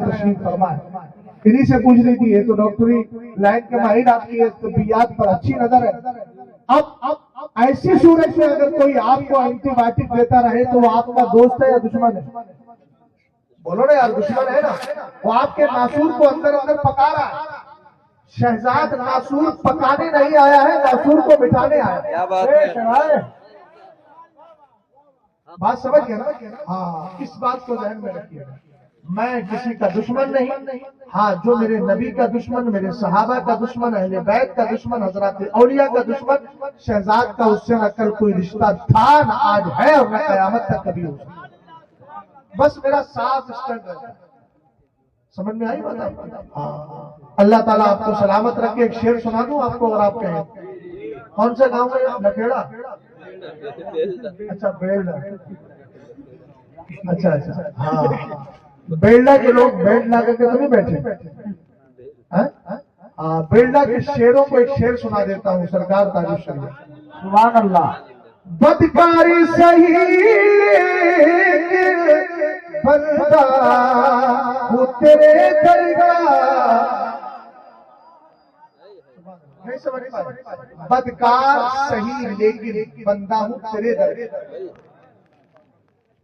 تشریف فرمائے. انہی سے پوچھ رہی تھی, یہ تو ڈاکٹری لائن کے ماہر آپ کی طبیعت پر اچھی نظر ہے. اب ایسی صورت میں اگر کوئی آپ کو اینٹی بایوٹک دیتا رہے تو وہ آپ کا دوست ہے یا دشمن ہے؟ بولو نا یار, دشمن ہے نا. وہ آپ کے ناسور کو اندر اندر پکا رہا ہے. شہزاد ناسور پکانے نہیں آیا ہے, ناسور کو بٹھانے آیا ہے. کیا بات ہے؟ بات سمجھ گیا نا؟ ہاں, اس بات کو ذہن میں رکھیے. میں کسی کا دشمن نہیں. ہاں, جو میرے نبی کا دشمن, میرے صحابہ کا دشمن, اہل بیت کا دشمن, حضرات اولیاء کا دشمن, شہزاد کا اس سے نہ کل کوئی رشتہ تھا, نہ آج ہے, اور نہ قیامت تک کبھی ہو. بس میرا صاف اسٹینڈ رہتا ہے. سمجھ میں آئی بات؟ ہاں, اللہ تعالیٰ آپ کو سلامت رکھے. ایک شعر سنا دوں آپ کو, اور آپ کہیں کون سے گاؤں میں؟ لکھیڑا. اچھا, بیلڈا. اچھا, ہاں, بیلڈا کے لوگ بیلٹ لا کر کے تو نہیں بیٹھے. بیلڈا کے شعروں کو ایک شعر سنا دیتا ہوں, سرکار تاج شریف. سبحان اللہ. بدکاری صحیح بندہ ہوں تیرے درگاہ. بدکار صحیح لیکن بندہ ہوں تیرے درگاہ.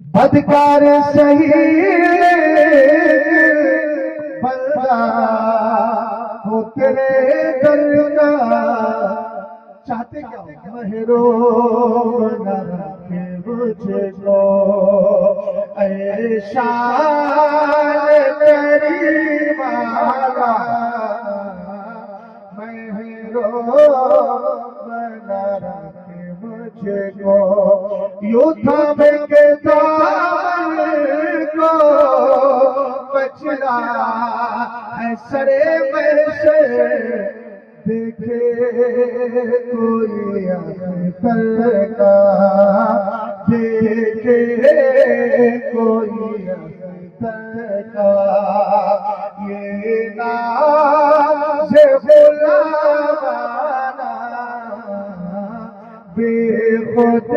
بدکار صحیح بندہ ہوں تیرے درگاہ. چاہتے کیا ہو؟ محروم نہ رکھے مجھے کو اے شان تیری والا. محروم نہ رکھے مجھے کو یوں تھامے کے دامن کو بچلا ہے سرے میں سے. دیکھے کوئی اختر کا, دیکھے کوئی اختر کا, یہ ناز غلامانہ بے خود.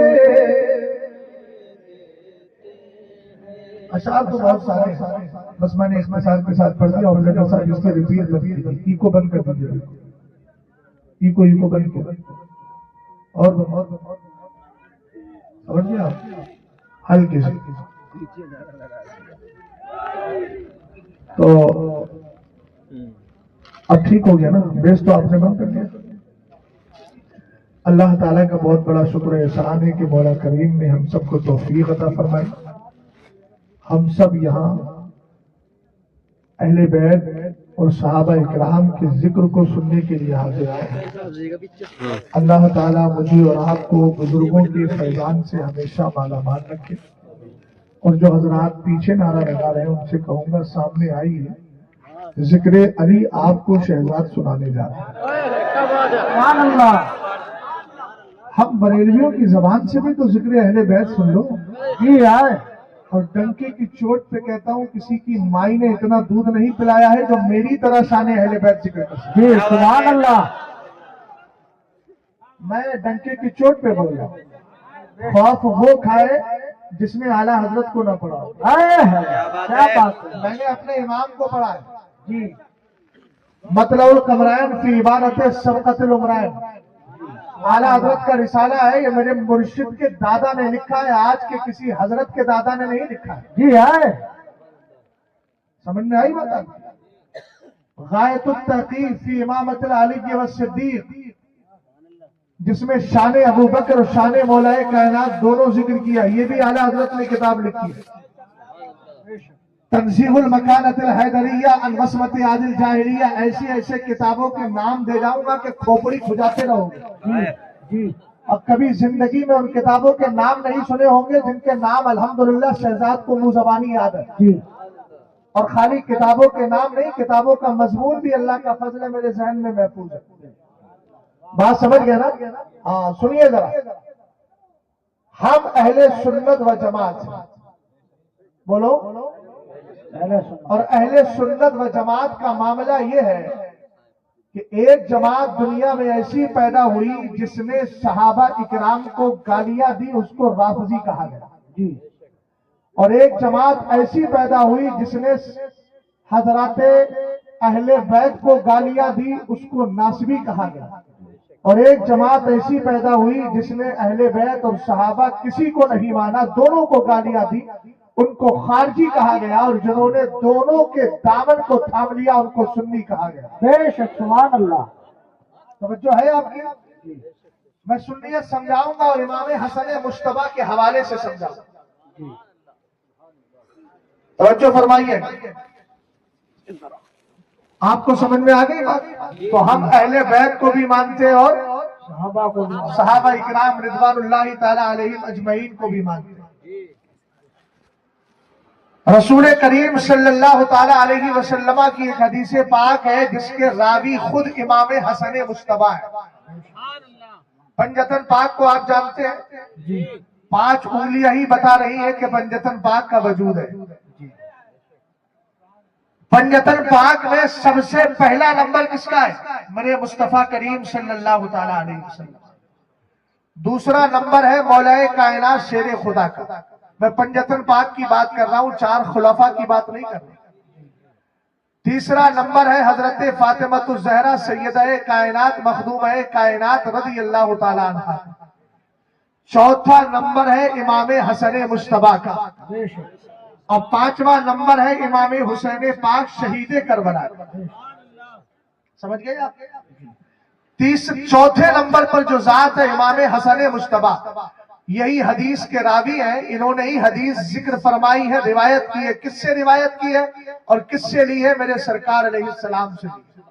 اشعار تو بہت سارے ہیں, بس میں نے اس مثال کے ساتھ پڑھ دیا. اور لگا صاحب اس کے ریپیٹ لگی, ایکو بند کر دیجیے. ایکو بند کر. اور سمجھئے آپ, ہلکے سے. تو اب ٹھیک ہو گیا نا, بیس تو آپ نے بند کر دیا. اللہ تعالیٰ کا بہت بڑا شکر احسان ہے کہ مولا کریم نے ہم سب کو توفیق عطا فرمائی. ہم سب یہاں اہل بیت اور صحابہ اکرام کے ذکر کو سننے کے لیے حاضر آئے ہیں. اللہ تعالیٰ مجھے اور آپ کو بزرگوں کے فیضان سے ہمیشہ مالا مال رکھے. اور جو حضرات پیچھے نعرہ لگا رہے ہیں ان سے کہوں گا سامنے آئیے, ذکر علی آپ کو شہزاد سنانے جا رہے ہیں. سبحان اللہ. ہم بریلویوں کی زبان سے بھی تو ذکر اہل بیت سن لو. جی آئے. اور ڈنکے کی چوٹ پہ کہتا ہوں, کسی کی مائی نے اتنا دودھ نہیں پلایا ہے جو میری طرح شان اہل بیت ذکر کر سکے. جی سبحان اللہ. میں ڈنکے کی چوٹ پہ بول رہا ہوں, خوف وہ کھائے جس نے اعلیٰ حضرت کو نہ پڑھا. کیا بات ہے. میں نے اپنے امام کو پڑھا ہے. جی, مطلع القمرین فی عبارت سبقت العمرین, اعلیٰ حضرت کا رسالہ ہے. یہ میرے مرشد کے دادا نے لکھا ہے, آج کے کسی حضرت کے دادا نے نہیں لکھا ہے. جی ہے. سمجھ میں آئی بات؟ غایت التحقیق فی امامت العلی والصدیق, جس میں شان ابو بکر اور شان مولا کائنات دونوں ذکر کیا. یہ بھی اعلیٰ حضرت نے کتاب لکھی ہے. تنزیہ المکانۃ الحیدریہ عن وصمۃ عادل جاہلیہ. ایسے کتابوں کے نام دے جاؤں گا کہ کھوپڑی کھجاتے رہو گے. جی, اور کبھی زندگی میں ان کتابوں کے نام نہیں سنے ہوں گے جن کے نام الحمدللہ شہزاد کو منہ زبانی یاد ہے. جی, اور خالی کتابوں کے نام نہیں, کتابوں کا مضمون بھی اللہ کا فضل ہے میرے ذہن میں محفوظ ہے. بات سمجھ گیا نا؟ ہاں سنیے ذرا. ہم اہل سنت و جماعت, بولو, اور اہل سنت و جماعت کا معاملہ یہ ہے کہ ایک جماعت دنیا میں ایسی پیدا ہوئی جس نے صحابہ اکرام کو گالیاں دی, اس کو رافضی کہا گیا. جی, اور ایک جماعت ایسی پیدا ہوئی جس نے حضرات اہل بیت کو گالیاں دی اس کو ناسبی کہا گیا، اور ایک جماعت ایسی پیدا ہوئی جس نے اہل بیت اور صحابہ کسی کو نہیں مانا، دونوں کو گالیاں دی، ان کو خارجی کہا گیا، اور جنہوں نے دونوں کے دامن کو تھام لیا ان کو سنی کہا گیا۔ بے شک، سبحان اللہ۔ توجہ ہے آپ کی؟ میں سنیت سمجھاؤں گا اور امام حسن مجتبی کے حوالے سے سمجھاؤں گا، توجہ فرمائیے۔ آپ کو سمجھ میں آ گئی بات؟ تو ہم اہل بیت کو بھی مانتے ہیں اور صحابہ اکرام رضوان اللہ تعالی علیہم اجمعین کو بھی مانتے ہیں۔ رسول کریم صلی اللہ تعالی علیہ وسلم کی ایک حدیث پاک ہے جس کے راوی خود امام حسن مجتبی ہے۔ پنجتن پاک کو آپ جانتے ہیں؟ 5 انگلیاں ہی بتا رہی ہیں کہ پنجتن پاک کا وجود ہے۔ پنجتن پاک میں سب سے پہلا نمبر کس کا ہے؟ میرے مصطفیٰ کریم صلی اللہ تعالی علیہ وسلم۔ دوسرا نمبر ہے مولا کائنات شیر خدا کا۔ میں پنجتن پاک کی بات کر رہا ہوں، 4 خلفاء کی بات نہیں کر رہا۔ تیسرا نمبر ہے حضرت فاطمہ الزہرا سیدہ کائنات مخدومہ کائنات رضی اللہ تعالی عنہ۔ چوتھا نمبر ہے امام حسن مجتبی کا، اور 5واں نمبر ہے امام حسین پاک شہید کربلا۔ سمجھ گئے آپ؟ چوتھے نمبر پر جو ذات ہے امام حسن مجتبی، یہی حدیث کے راوی ہیں، انہوں نے ہی حدیث ذکر فرمائی ہے، روایت کی ہے۔ کس سے روایت کی ہے اور کس سے لی ہے؟ میرے سرکار علیہ السلام سے لی۔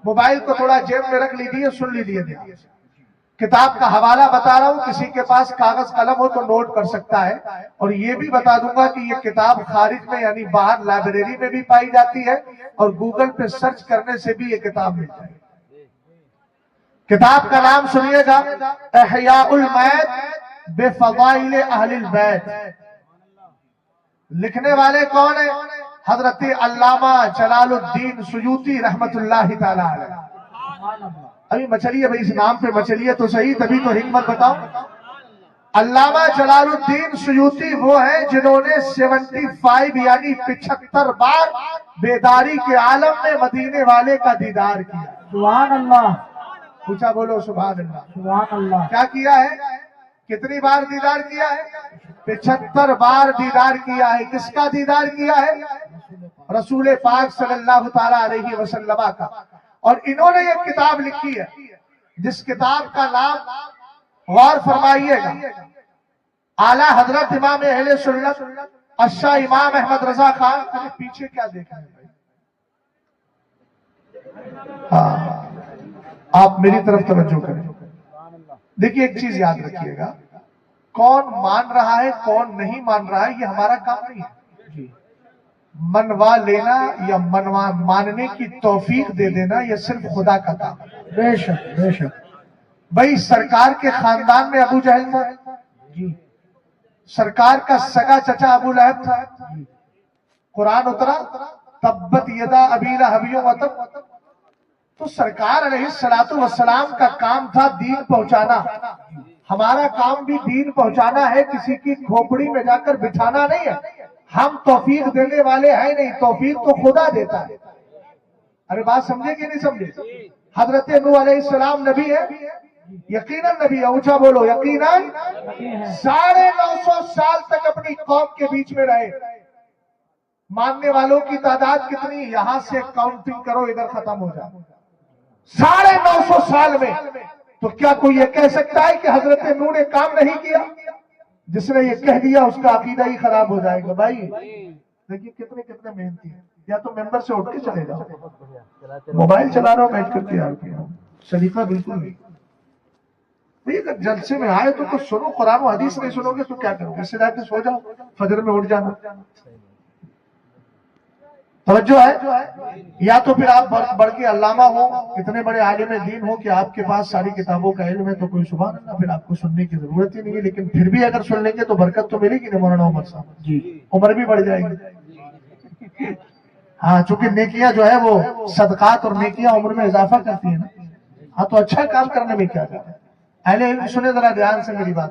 موبائل کو تھوڑا جیب میں رکھ لیجیے، سن لیجیے۔ کتاب کا حوالہ بتا رہا ہوں، کسی کے پاس کاغذ قلم ہو تو نوٹ کر سکتا ہے، اور یہ بھی بتا دوں گا کہ یہ کتاب خارج میں یعنی باہر لائبریری میں بھی پائی جاتی ہے، اور گوگل پہ سرچ کرنے سے بھی یہ کتاب مل جائے گی۔ کتاب کا نام سنیے گا، احیاء المیت بفضائل اہل البیت۔ لکھنے والے کون ہیں؟ حضرت علامہ جلال الدین سیوطی رحمت اللہ تعالی علیہ۔ ابھی مچلیے بھائی، اس نام پہ مچلیے تو صحیح، تبھی تو حکمت بتاؤ۔ علامہ جلال الدین سیوطی وہ ہیں جنہوں نے 75 یعنی 75 بار بیداری کے عالم میں مدینے والے کا دیدار کیا۔ سبحان اللہ، پوچھا بولو سبحان اللہ۔ سبحان اللہ۔ کیا کیا ہے؟ کتنی بار دیدار کیا ہے؟ 75 بار دیدار کیا ہے۔ کس کا دیدار کیا ہے؟ رسول پاک صلی اللہ تعالی علیہ وسلم کا۔ اور انہوں نے ایک کتاب لکھی ہے جس کتاب کا نام غور فرمائیے گا، اعلیٰ حضرت امام اہل سنت الشاہ امام احمد رضا خان۔ پیچھے کیا دیکھ رہے ہیں بھائی؟ ہاں، آپ میری طرف توجہ کریں۔ دیکھیے ایک چیز یاد رکھیے گا، کون مان رہا ہے کون نہیں مان رہا ہے یہ ہمارا کام نہیں ہے۔ منوا لینا یا ماننے کی توفیق دے دینا یہ صرف خدا کا کام ہے۔ بے شک، بے شک۔ بھائی سرکار کے خاندان میں ابو جہل تھا، سرکار کا سگا چچا ابو لہب تھا۔ قرآن اترا تبت یدا ابی لہب وتب، تو سرکار علیہ السلام کا کام تھا دین پہنچانا۔ ہمارا کام بھی دین پہنچانا ہے، کسی کی کھوپڑی میں جا کر بٹھانا نہیں ہے۔ ہم توفیق دینے والے ہیں نہیں، توفیق تو خدا دیتا ہے۔ ارے بات سمجھے کہ نہیں سمجھے؟ حضرت نوح علیہ السلام نبی ہے، یقیناً نبی ہے، اونچا بولو یقیناً۔ 950 سال تک اپنی قوم کے بیچ میں رہے۔ ماننے والوں کی تعداد کتنی؟ یہاں سے کاؤنٹنگ کرو ادھر ختم ہو جائے۔ 950 سال میں تو کیا کوئی یہ کہہ سکتا ہے کہ حضرت نوح نے کام نہیں کیا؟ جس نے یہ کہہ دیا اس کا عقیدہ ہی خراب ہو جائے گا۔ بھائی دیکھیے کتنے محنتی ہیں، یا تو ممبر سے اٹھ کے چلے جاؤ، موبائل چلا رہا ہوں بیٹھ کر تیار کیا ہوں، سلیقہ بالکل نہیں۔ بھئی اگر جلسے میں آئے تو کچھ سنو، قرآن و حدیث نہیں سنو گے تو کیا کرو گے؟ اس سے جا کے سو جاؤ، فجر میں اٹھ جانا۔ توجہ ہے؟ یا تو پھر آپ بڑھ کے علامہ ہو، اتنے بڑے عالم دین ہو کہ آپ کے پاس ساری کتابوں کا علم ہے، تو کوئی سبحان اللہ، پھر آپ کو سننے کی ضرورت ہی نہیں ہے۔ لیکن پھر بھی اگر سن لیں گے تو برکت تو ملے گی نا مولانا عمر صاحب جی، عمر بھی بڑھ جائے گی۔ ہاں، چونکہ نیکیاں جو ہے وہ صدقات اور نیکیاں عمر میں اضافہ کرتی ہیں نا۔ ہاں، تو اچھا کام کرنے میں کیا جاتا ہے؟ اہل علم سنے ذرا دھیان سے میری بات۔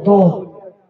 2।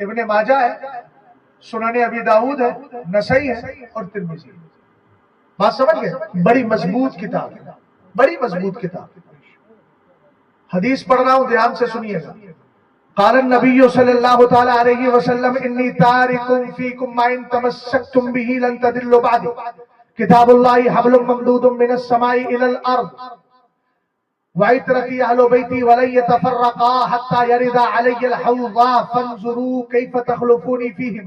ابن ماجہ ہے، سنن ابی داؤد ہے، نسائی ہے اور ترمذی ہے۔ بات سمجھ گئے؟ بڑی مضبوط کتاب ہے، بڑی مضبوط کتاب۔ حدیث پڑھ رہا ہوں، دھیان سے سنیے گا۔ قال النبی صلی اللہ تعالی علیہ وسلم انی تارک فیکم ما ان تمسکتم به لن تضلوا بعدی، کتاب اللہ حبل ممدود من السماء الى الارض وعترتی اہل بیتی ولن یتفرقا حتی یرد علی الحوض فانظروا کیف تخلفونی فیہم۔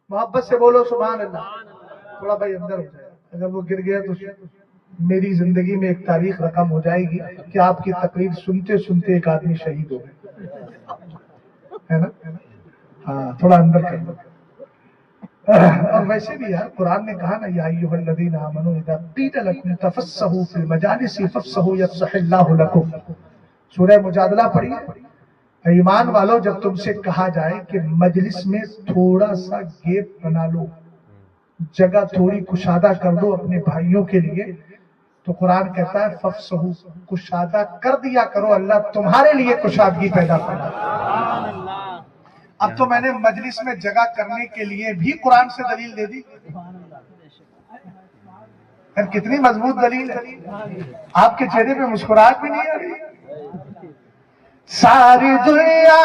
محبت سے بولو سبحان اللہ۔ تھوڑا بھائی اندر ہو جائے، اگر وہ گر گیا تو میری زندگی میں ایک تاریخ رقم ہو جائے گی کہ آپ کی تقریر سنتے سنتے ایک آدمی شہید ہو گئے، ہے نا؟ ہاں تھوڑا اندر کر دو۔ اور ویسے بھی یار قرآن نے کہا نا یا ایھا الذین آمنوا اذا قیل لکم تفصحوا فی المجالس فافصحوا یفصح اللہ لکم۔ سورہ مجادلہ پڑھی۔ ایمان والو جب تم سے کہا جائے کہ مجلس میں تھوڑا سا گیپ بنا لو، جگہ تھوڑی کشادہ کر دو اپنے بھائیوں کے لیے، تو قرآن کہتا ہے فافصحوا، کشادہ کر دیا کرو، اللہ تمہارے لیے کشادگی پیدا کرتا ہے۔ اب تو میں نے مجلس میں جگہ کرنے کے لیے بھی قرآن سے دلیل دے دی۔ کتنی مضبوط دلیل ہے۔ آپ کے چہرے پہ مسکراہٹ بھی نہیں آ رہی؟ ساری دنیا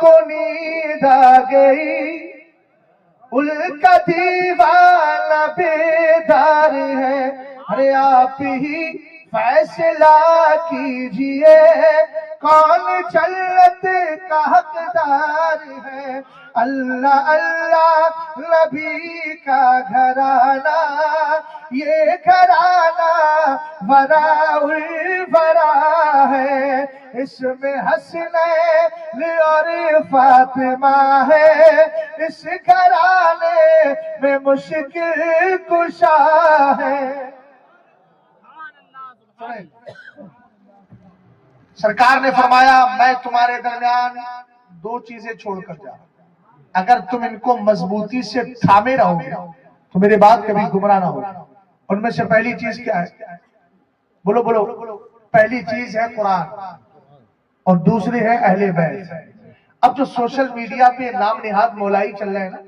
کو نیند آ گئی، ان کا دیوانہ بیدار ہے، ارے آپ ہی فیصلہ کیجئے کون جنت کا حقدار ہے۔ اللہ اللہ نبی کا گھرانہ، یہ گھرانہ وراء الورا ہے، اس میں حسنین اور فاطمہ ہے، اس گھرانے میں مشکل کشا ہے۔ سرکار نے فرمایا میں تمہارے درمیان دو چیزیں چھوڑ کر جا، اگر تم ان کو مضبوطی سے تھامے رہو گے تو میرے بعد کبھی گمراہ نہ ہو۔ ان میں سے پہلی چیز کیا ہے؟ بولو بولو۔ پہلی چیز ہے قرآن اور دوسری ہے اہل بیت۔ اب جو سوشل میڈیا پہ نام نہاد مولائی چل رہے ہیں نا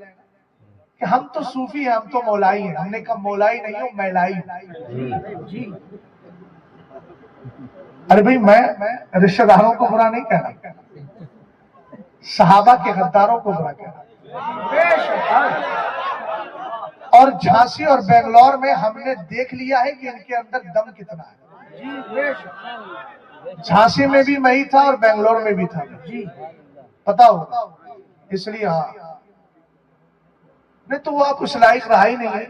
کہ ہم تو صوفی ہیں، ہم تو مولائی ہیں، ہم نے کہا مولائی نہیں ہوں، میلائی ہوں۔ ارے بھائی میں رشتہ داروں کو برا نہیں کہہ رہا، صحابہ کے غداروں کو برا کہہ رہا۔ اور جھانسی اور بنگلور میں ہم نے دیکھ لیا ہے کہ ان کے اندر دم کتنا ہے۔ جھانسی میں بھی میں ہی تھا اور بنگلور میں بھی تھا، پتا ہو، اس لیے ہاں نہیں تو وہ آپ اس لائق رہا ہی نہیں ہے۔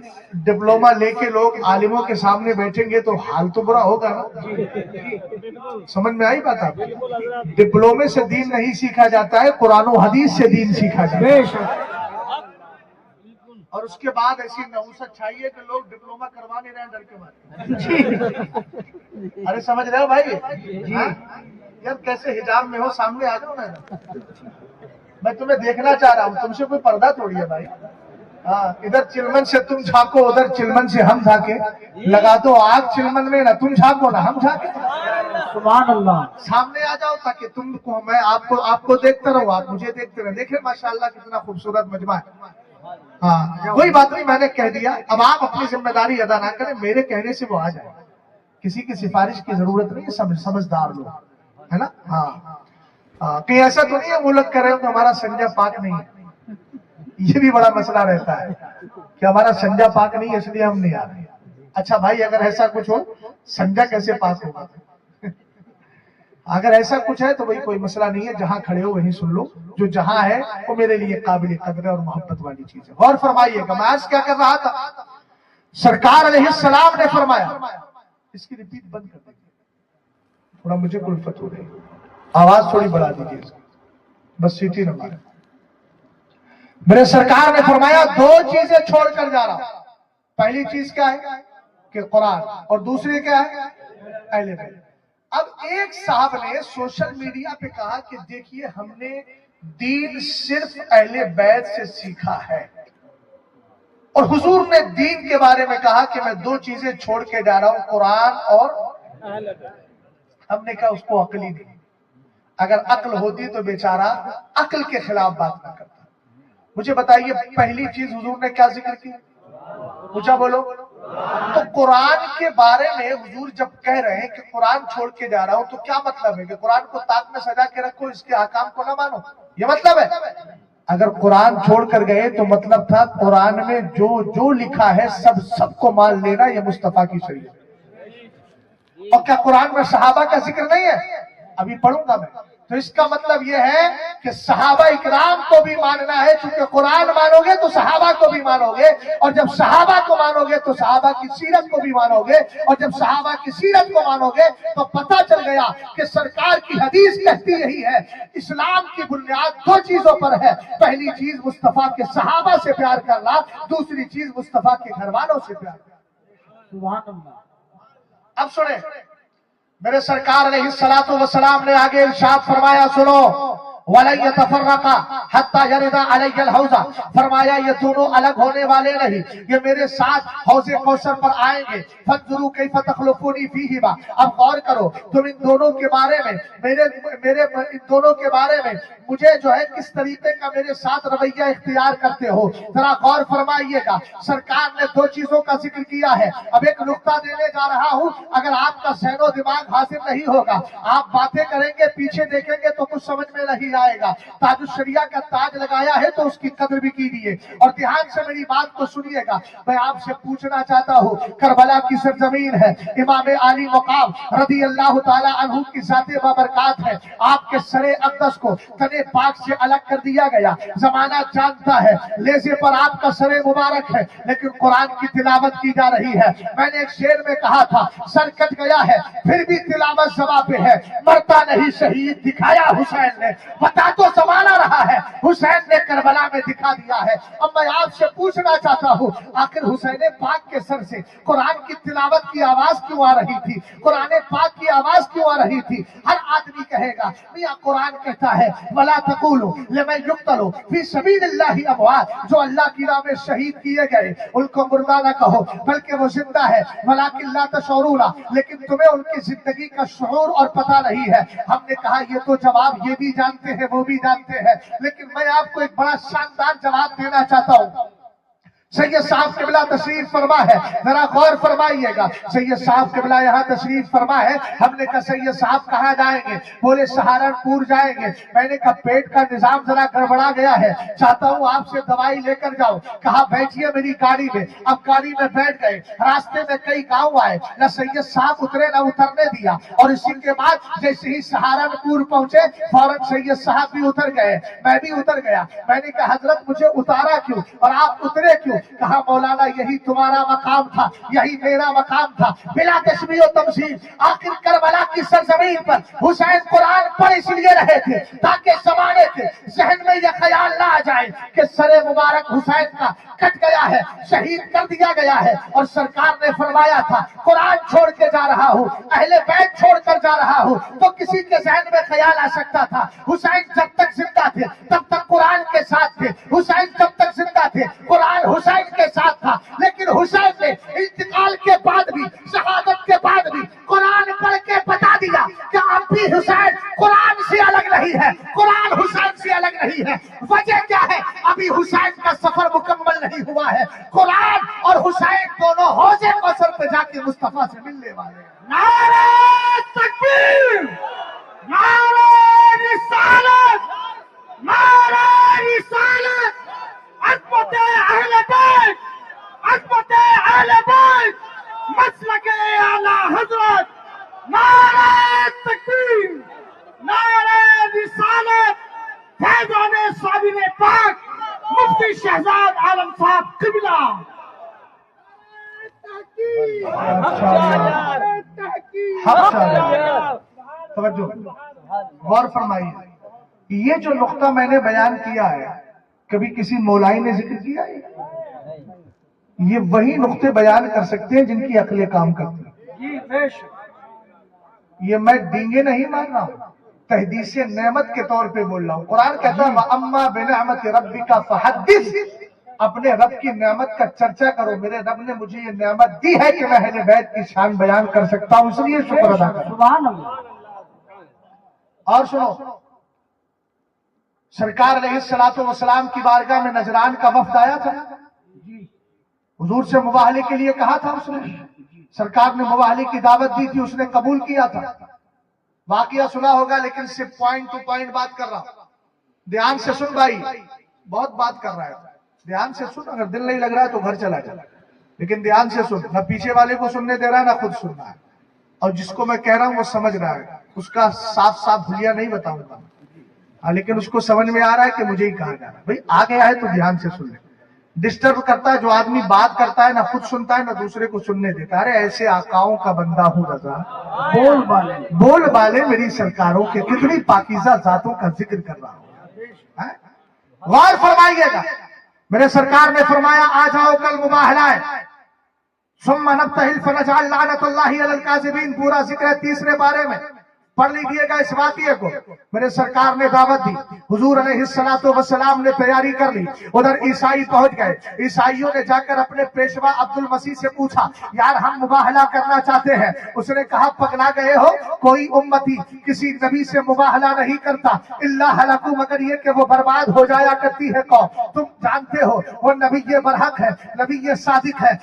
ڈپلوما لے کے لوگ عالموں کے سامنے بیٹھیں گے تو حال تو برا ہوگا نا۔ سمجھ میں آئی بات آپ؟ ڈپلومے سے دین نہیں سیکھا جاتا ہے، قرآن و حدیث سے دین سیکھا جاتا ہے۔ اور اس کے بعد ایسی نحوست چاہیے کہ لوگ ڈپلوما کروا نہیں رہے ہیں ڈر کے مارے۔ ارے سمجھ رہے ہو بھائی؟ یار کیسے حجاب میں ہو، سامنے آ جاؤ نا، میں تمہیں دیکھنا چاہ رہا ہوں، تم سے کوئی پردہ توڑی ہے بھائی۔ ہاں ادھر چلمن سے تم جھانکو، ادھر چلمن سے ہم جھانکے، لگا دو آگ چلمن میں، نہ تم جھانکو نہ ہم جھانکے۔ سبحان اللہ۔ سامنے آ جاؤ تاکہ تم کو میں آپ کو دیکھتا رہوں، آپ مجھے دیکھتے رہے۔ دیکھیں ماشاءاللہ کتنا خوبصورت مجمع ہے۔ ہاں کوئی بات نہیں، میں نے کہہ دیا، اب آپ اپنی ذمہ داری ادا نہ کریں، میرے کہنے سے وہ آ جائے، کسی کی سفارش کی ضرورت نہیں ہے، سمجھدار لوگ ہے نا۔ ہاں کہیں ایسا تو نہیں ہے وہ لوگ کہہ رہے ہو کہ ہمارا سنجا پاک نہیں ہے، یہ بھی بڑا مسئلہ رہتا ہے کہ ہمارا سنجا پاک نہیں ہے اس لیے ہم نہیں آ رہے۔ اچھا بھائی اگر ایسا کچھ ہو، سنجا کیسے پاک ہوگا؟ اگر ایسا کچھ ہے تو بھائی کوئی مسئلہ نہیں ہے، جہاں کھڑے ہو وہیں سن لو، جو جہاں ہے وہ میرے لیے قابل قدر اور محبت والی چیز ہے۔ غور فرمائیے گا، میں آج کیا کر رہا تھا، سرکار علیہ السلام نے فرمایا، اس کی ریپیٹ بند کر دیجیے، تھوڑا مجھے الفت ہو رہی ہے، آواز تھوڑی بڑھا دیجیے، بس سیٹی نہ مارے۔ میرے سرکار نے فرمایا دو چیزیں چھوڑ کر جا رہا ہوں، پہلی چیز کیا ہے کہ قرآن، اور دوسری کیا ہے اہل بیت۔ اب ایک صاحب نے سوشل میڈیا پہ کہا کہ دیکھیے ہم نے دین صرف اہل بیت سے سیکھا ہے، اور حضور نے دین کے بارے میں کہا کہ میں دو چیزیں چھوڑ کے جا رہا ہوں، قرآن اور ہم نے کہا اس کو عقل ہی نہیں۔ اگر عقل ہوتی تو بیچارہ عقل کے خلاف بات نہ کرتا۔ مجھے بتائیے پہلی چیز حضور نے کیا ذکر کی؟ اونچا بولو۔ تو قرآن کے بارے میں حضور جب کہہ رہے ہیں کہ قرآن چھوڑ کے جا رہا ہوں تو کیا مطلب ہے؟ کہ قرآن کو تاک میں سجا کے رکھو، اس کے احکام کو نہ مانو، یہ مطلب ہے؟ اگر قرآن چھوڑ کر گئے تو مطلب تھا قرآن میں جو لکھا ہے سب کو مان لینا، یہ مصطفیٰ کی شریعت۔ اور کیا قرآن میں صحابہ کا ذکر نہیں ہے؟ ابھی پڑھوں گا میں۔ تو اس کا مطلب یہ ہے کہ صحابہ اکرام کو بھی ماننا ہے، چونکہ قرآن مانو گے تو صحابہ کو بھی مانو گے، اور جب صحابہ کو مانو گے تو صحابہ کی سیرت کو بھی مانو گے، اور جب صحابہ کی سیرت کو مانو گے تو پتہ چل گیا کہ سرکار کی حدیث کہتی یہی ہے، اسلام کی بنیاد دو چیزوں پر ہے۔ پہلی چیز مصطفیٰ کے صحابہ سے پیار کرنا، دوسری چیز مصطفیٰ کے گھر والوں سے پیار کرنا۔ سبحان اللہ۔ اب سنیں، میرے سرکار علیہ الصلوۃ والسلام نے آگے ارشاد فرمایا، سنو، وَلَن يَتَفَرَّقَا حَتَّى يَرِدَ عَلَيَّ الْحَوْضَ، فرمایا یہ دونوں الگ ہونے والے نہیں، یہ میرے ساتھ حوض کوثر پر آئیں گے۔ فَانظُرُوا كَيْفَ تَخْلُفُونِي فِيهِمَا، اب غور کرو تم ان دونوں کے بارے میں، ان دونوں کے بارے میں مجھے جو ہے کس طریقے کا میرے ساتھ رویہ اختیار کرتے ہو، ذرا غور فرمائیے گا۔ سرکار نے دو چیزوں کا ذکر کیا ہے۔ اب ایک نقطہ دینے جا رہا ہوں، اگر آپ کا ذہن و دماغ حاضر نہیں ہوگا، آپ باتیں کریں گے پیچھے دیکھیں گے تو کچھ سمجھ میں نہیں آئے گا۔ تاج الشریعہ کا تاج لگایا ہے تو اس کی قدر بھی کیجیے، اور دھیان سے میری بات کو سنیے گا۔ میں آپ سے پوچھنا چاہتا ہوں، کربلا کی سرزمین ہے، امام عالی مقام رضی اللہ تعالی عنہ کی ذات بابرکات ہے، آپ کے سر اقدس کو تنے پاک سے الگ کر دیا گیا۔ زمانہ جانتا ہے لیزے پر آپ کا سر مبارک ہے، لیکن قرآن کی تلاوت کی جا رہی ہے۔ میں نے ایک شعر میں کہا تھا، سر کٹ گیا ہے پھر بھی تلاوت زباں پہ ہے، مرتا نہیں شہید دکھایا حسین نے، بتا تو زمانہ رہا ہے، حسین نے کربلا میں دکھا دیا ہے۔ اب میں آپ سے پوچھنا چاہتا ہوں، آخر حسین پاک کے سر سے قرآن کی تلاوت کی آواز کیوں آ رہی تھی؟ قرآن پاک کی آواز کیوں آ رہی تھی؟ ہر آدمی کہے گا میاں قرآن کہتا ہے وَلَا تَقُولُوا لِمَن يُقْتَلُ فِي سَبِيلِ اللَّهِ أَمْوَاتٌ، جو اللہ کی راہ میں شہید کیے گئے ان کو مردہ نہ کہو بلکہ وہ زندہ ہے، وَلَٰكِن لَا تَشْعُرُونَ، لیکن تمہیں ان کی زندگی کا شعور اور پتہ نہیں ہے۔ ہم نے کہا یہ تو جواب یہ بھی جانتے ہیں وہ بھی جانتے ہیں، لیکن میں آپ کو ایک بڑا شاندار جواب دینا چاہتا ہوں۔ سید صاحب قبلہ تشریف فرما ہے، ذرا غور فرمائیے گا۔ سید صاحب قبلہ یہاں تشریف فرما ہے۔ ہم نے کہا سید صاحب کہاں جائیں گے؟ بولے سہارنپور جائیں گے۔ میں نے کہا پیٹ کا نظام ذرا گڑبڑا گیا ہے، چاہتا ہوں آپ سے دوائی لے کر جاؤ۔ کہا بیٹھیے میری گاڑی میں۔ اب گاڑی میں بیٹھ گئے، راستے میں کئی گاؤں آئے، نہ سید صاحب اترے نہ اترنے دیا، اور اسی کے بعد جیسے ہی سہارنپور پہنچے فوراً سید صاحب بھی اتر گئے، میں بھی اتر گیا۔ میں نے کہا حضرت مجھے اتارا کیوں اور آپ اترے کیوں؟ کہا مولانا یہی تمہارا مقام تھا، یہی میرا مقام تھا، بلا تشبیہ و تمثیل۔ آخر کربلا کی سرزمین پر حسین قرآن پڑھ اس لیے رہے تھے تاکہ زمانے کے ذہن میں یہ خیال نہ آ جائے کہ سر مبارک حسین کا کٹ گیا ہے، شہید کر دیا گیا ہے، اور سرکار نے فرمایا تھا قرآن چھوڑ کے جا رہا ہوں، اہل بیت چھوڑ کر جا رہا ہوں، تو کسی کے ذہن میں خیال آ سکتا تھا حسین جب تک زندہ تھے تب تک قرآن کے ساتھ تھے، حسین جب تک زندہ تھے قرآن حسین کے ساتھ تھا، لیکن حسین نے انتقال کے بعد بھی، شہادت کے بعد بھی قرآن پڑھ کے بتا دیا کہ اب بھی حسین قرآن سے الگ نہیں ہے، قرآن حسین سے الگ نہیں ہے۔ وجہ کیا ہے؟ ابھی حسین کا سفر مکمل نہیں ہوا ہے، قرآن اور حسین دونوں حوض کوثر پہ جا کے مصطفیٰ سے ملنے والے ہیں۔ نعرہ تکبیر، نعرہ رسالت، نعرہ رسالت، عظمت اہل بیت، عظمت اہل بیت، مسلک اعلیٰ حضرت، نعرہ تکبیر، نعرہ رسالت، فیضان صابر پاک مفتی شہزاد عالم صاحب قبلہ۔ توجہ، غور فرمائیے، یہ جو نقطہ میں نے بیان کیا ہے کبھی کسی مولائی نے ذکر کیا ہے؟ یہ وہی نقطے بیان کر سکتے ہیں جن کی عقلیں کام کرتی ہیں۔ یہ میں ڈینگے نہیں مان رہا ہوں، تحدیث نعمت کے طور پہ بول رہا ہوں۔ قرآن کہتا ہے وَأَمَّا بِنِعْمَةِ رَبِّكَ فَحَدِّثْ، اپنے رب کی نعمت کا چرچا کرو، میرے رب نے مجھے یہ نعمت دی ہے کہ میں اہل بیت کی شان بیان کر سکتا ہوں، اس لیے شکر ادا کروں۔ سبحان اللہ۔ اور سنو، سرکار علیہ الصلوۃ والسلام کی بارگاہ میں نجران کا وفد آیا تھا، حضور سے مباہلے کے لیے کہا تھا اس نے، سرکار نے مباہلے کی دعوت دی تھی، اس نے قبول کیا تھا، واقعہ سنا ہوگا لیکن صرف پوائنٹ ٹو پوائنٹ بات کر رہا ہوں، دھیان سے سن بھائی، بہت بات کر رہا ہے، دھیان سے سن، اگر دل نہیں لگ رہا ہے تو گھر چلا جا، لیکن دھیان سے سن، نہ پیچھے والے کو سننے دے رہا ہے نہ خود سننا ہے، اور جس کو میں کہہ رہا ہوں وہ سمجھ رہا ہے، اس کا صاف صاف بھولیا نہیں بتاؤں گا، لیکن اس کو سمجھ میں آ رہا ہے کہ مجھے ہی کہا جا رہا ہے، بھائی آ گیا ہے تو دھیان سے سن لے۔ ڈسٹرب کرتا ہے جو آدمی بات کرتا ہے، نہ خود سنتا ہے نہ دوسرے کو سننے دیتا ہے، ارے ایسے آقاؤں کا بندہ ہوں رضا، بول بالے میری سرکاروں کے، کتنی پاکیزہ ذاتوں کا ذکر کر رہا ہوں، غور فرمائیے گا، میرے سرکار نے فرمایا آ جاؤ کل مباہلہ ہے، ثم نبتہل فنجعل لعنت اللہ علی الکاذبین، پورا ذکر ہے تیسرے بارے میں، پڑھ لیجئے گا اس واقعے کو، میرے سرکار نے دعوت دی، حضور علیہ الصلوۃ والسلام نے تیاری کر لی، ادھر عیسائی پہنچ گئے، عیسائیوں نے جا کر اپنے پیشوا عبد المسیح سے پوچھا یار ہم مباہلہ کرنا چاہتے ہیں، اس نے کہا پگلا گئے ہو، کوئی امتی کسی نبی سے مباہلہ نہیں کرتا الا ہلاکو، مگر یہ کہ وہ برباد ہو جایا کرتی ہے قوم، تم جانتے ہو وہ نبی برحق ہے، نبی صادق ہے،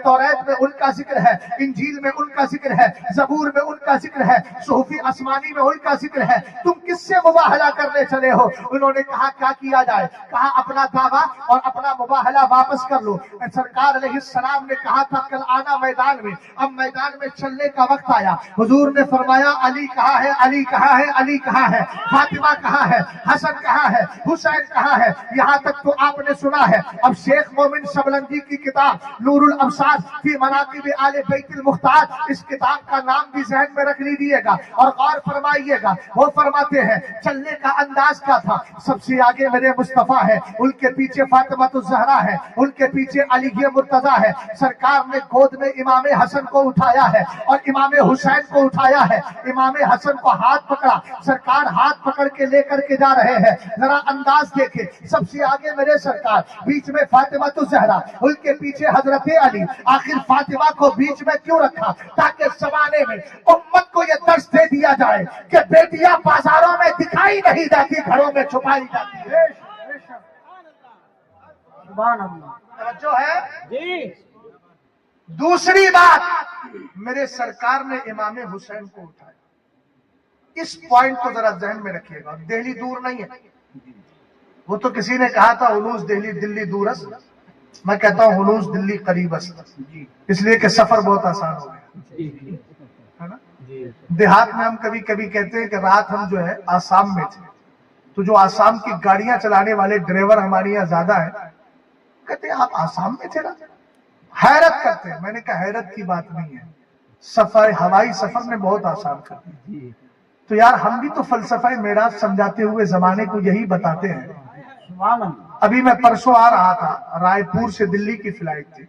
توریت میں ان کا ذکر ہے، انجیل میں ان کا ذکر ہے، زبور میں ان کا ذکر ہے، صحف آسمانی میں ان کا ذکر ہے، تم کس سے مباہلہ کرنے چلے ہو؟ انہوں نے کہا کیا کیا جائے؟ کہا اپنا دعویٰ اور اپنا مباہلہ واپس کر لو۔ سرکار علیہ السلام نے کہا تھا کل آنا میدان میں، اب میدان میں چلنے کا وقت آیا، حضور نے فرمایا علی کہاں ہے، علی کہاں ہے، علی کہاں ہے، فاطمہ کہاں ہے، حسن کہاں ہے، حسین کہاں ہے، یہاں تک تو آپ نے سنا ہے۔ اب شیخ مومن شبلنگی کی کتاب نور الابصار فی مناقب آل بیت المختار، اس کتاب کا نام بھی ذہن میں رکھ لیجیے گا اور غور فرمائیے گا، وہ فرماتے ہیں چلنے کا انداز کیا تھا؟ سب سے آگے میرے مصطفیٰ ہے، ان کے پیچھے فاطمہ الزہرا ہے، ان کے پیچھے علی مرتضیٰ ہے، سرکار نے گود میں امام حسن کو اٹھایا ہے اور امام حسین کو اٹھایا ہے، امام حسن کو ہاتھ پکڑا، سرکار ہاتھ پکڑ کے لے کر کے جا رہے ہیں، ذرا انداز دیکھیں، سب سے آگے میرے سرکار، بیچ میں فاطمہ الزہرا، ان کے پیچھے حضرت علی، آخر فاطمہ کو بیچ میں کیوں رکھا؟ تاکہ زمانے میں امت کو یہ درس دے دیا جائے کہ بیٹیاں بازاروں میں دکھائی نہیں جاتی، گھروں میں چھپائی جاتی ہے۔ سبحان اللہ، توجہ ہے؟ جی دوسری بات، میرے سرکار نے امام حسین کو اٹھایا، اس پوائنٹ کو ذرا ذہن میں رکھیے گا، دہلی دور نہیں ہے، وہ تو کسی نے کہا تھا ہنوز دہلی دلی دور است، میں کہتا ہوں ہنوز دلی قریب است، اس لیے کہ سفر بہت آسان ہو گیا ہے نا۔ دیہات میں ہم کبھی کبھی کہتے ہیں کہ رات ہم جو ہے آسام میں تھے، تو جو آسام کی گاڑیاں چلانے والے ڈرائیور ہمارے یہاں زیادہ ہیں، کہتے ہیں آپ آسام میں تھے نا، حیرت کرتے ہیں۔ میں نے کہا حیرت کی بات نہیں ہے، سفر ہوائی سفر نے بہت آسان کر دیا، تو یار ہم بھی تو فلسفہ معراج سمجھاتے ہوئے زمانے کو یہی بتاتے ہیں۔ سبحان اللہ، ابھی میں پرسوں آ رہا تھا، رائے پور سے دلی کی فلائٹ تھی،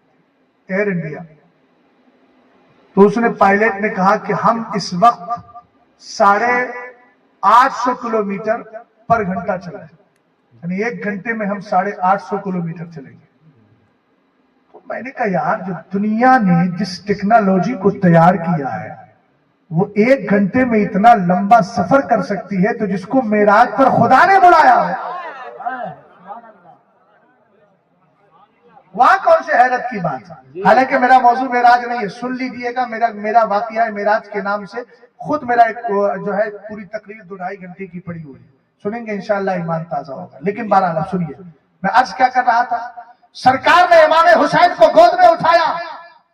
ایئر انڈیا، تو اس نے پائلٹ نے کہا کہ ہم اس وقت 850 کلومیٹر پر گھنٹہ چلیں، یعنی 1 گھنٹے میں ہم 850 کلومیٹر چلیں گے۔ تو میں نے کہا یار جو دنیا نے جس ٹیکنالوجی کو تیار کیا ہے وہ 1 گھنٹے میں اتنا لمبا سفر کر سکتی ہے، تو جس کو معراج پر خدا نے بلایا ہے وہاں کون سے حیرت کی بات ہے؟ حالانکہ میرا موضوع معراج نہیں ہے، سن لیجئے گا، میرا واقعہ ہے معراج کے نام سے خود میرا ایک جو ہے پوری تقریر 2-2.5 گھنٹے کی پڑی ہوئی، سنیں گے انشاءاللہ ایمان تازہ ہوگا۔ لیکن بہرحال آپ سنیے، میں عرض کیا کر رہا تھا، سرکار نے امام حسین کو گود میں اٹھایا،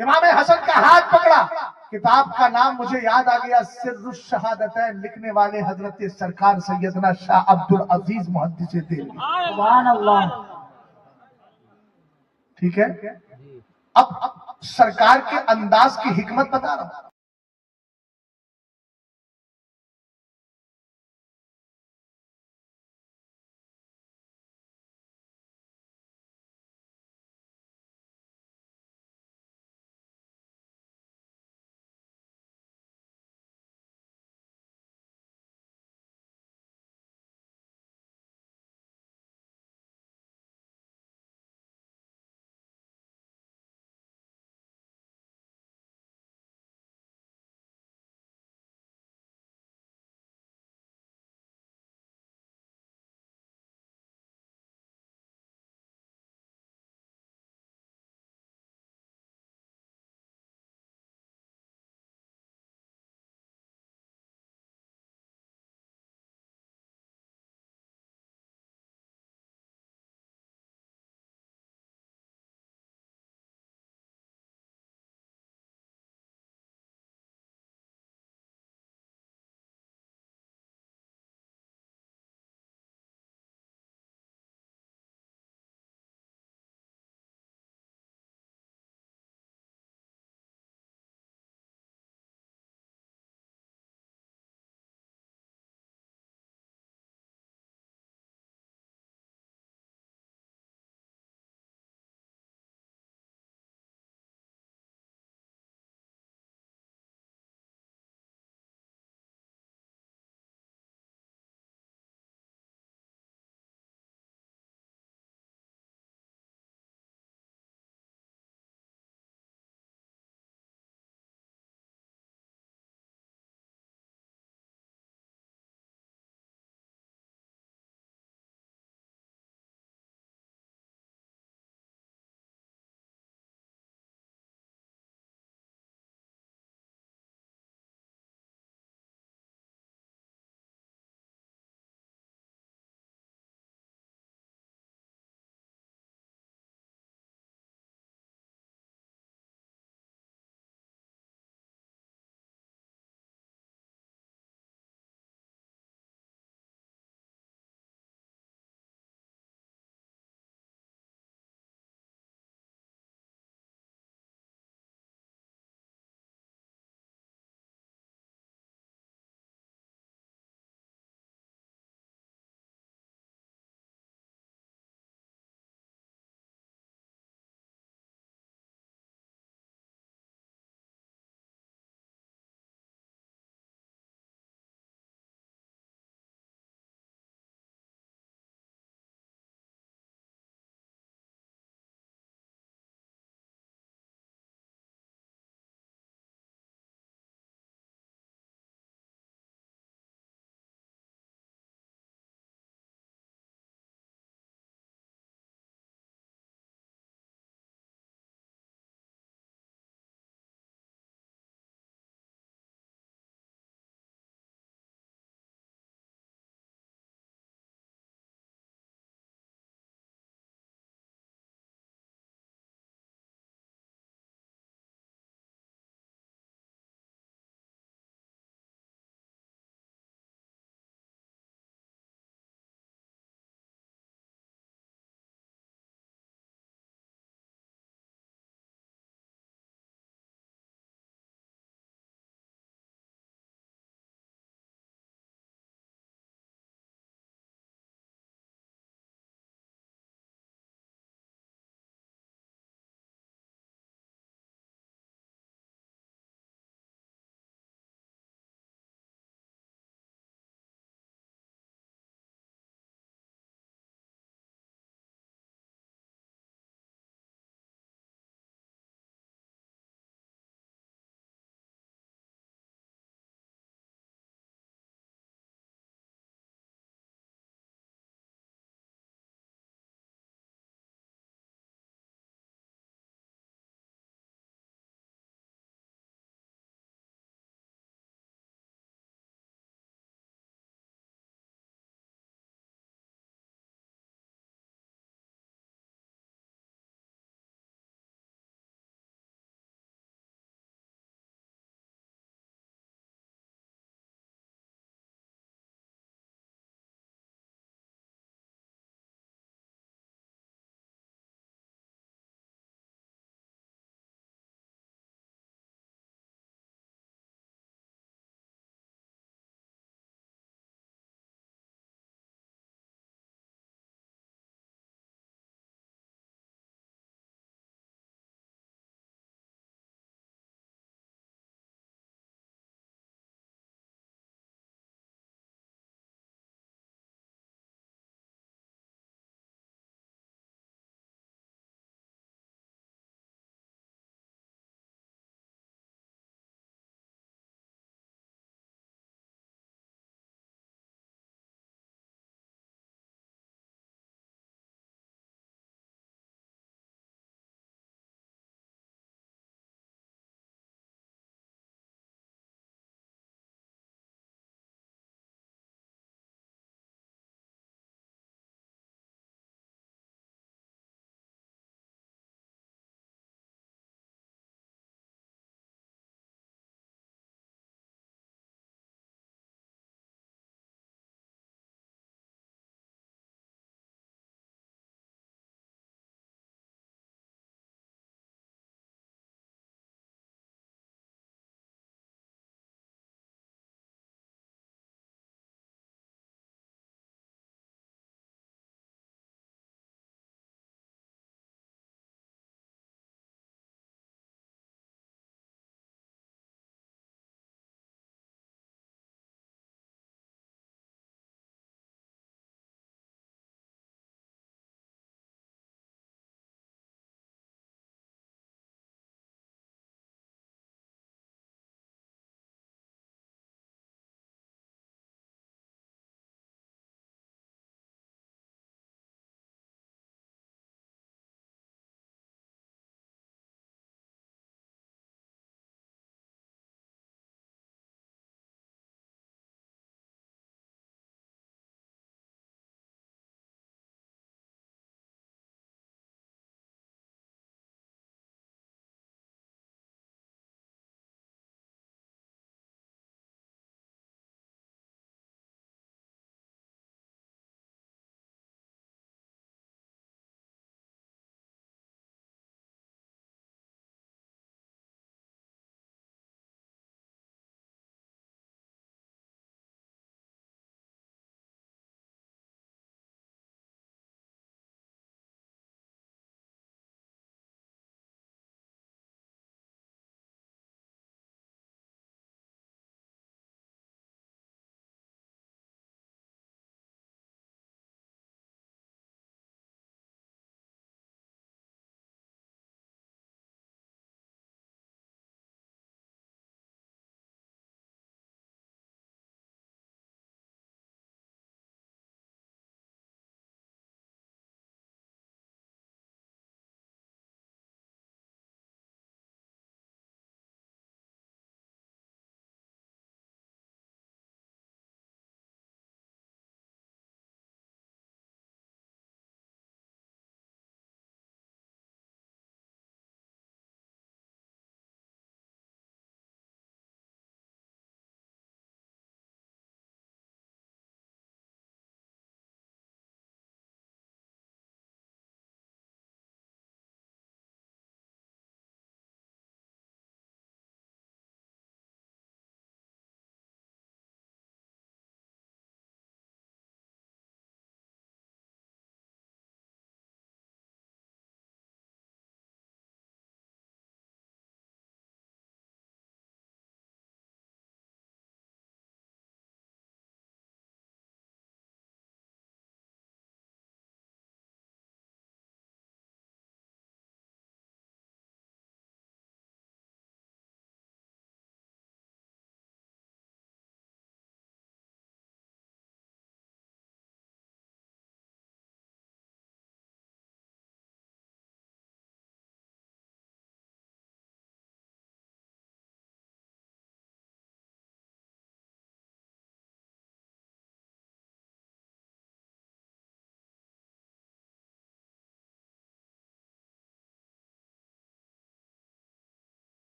امام حسن کا ہاتھ پکڑا، کتاب کا نام مجھے یاد آ گیا، سر الشہادتین، لکھنے والے حضرت سرکار سیدنا شاہ عبد العزیز محدث دہلوی، سبحان اللہ، ٹھیک ہے۔ اب سرکار کے انداز کی حکمت بتا رہا ہوں۔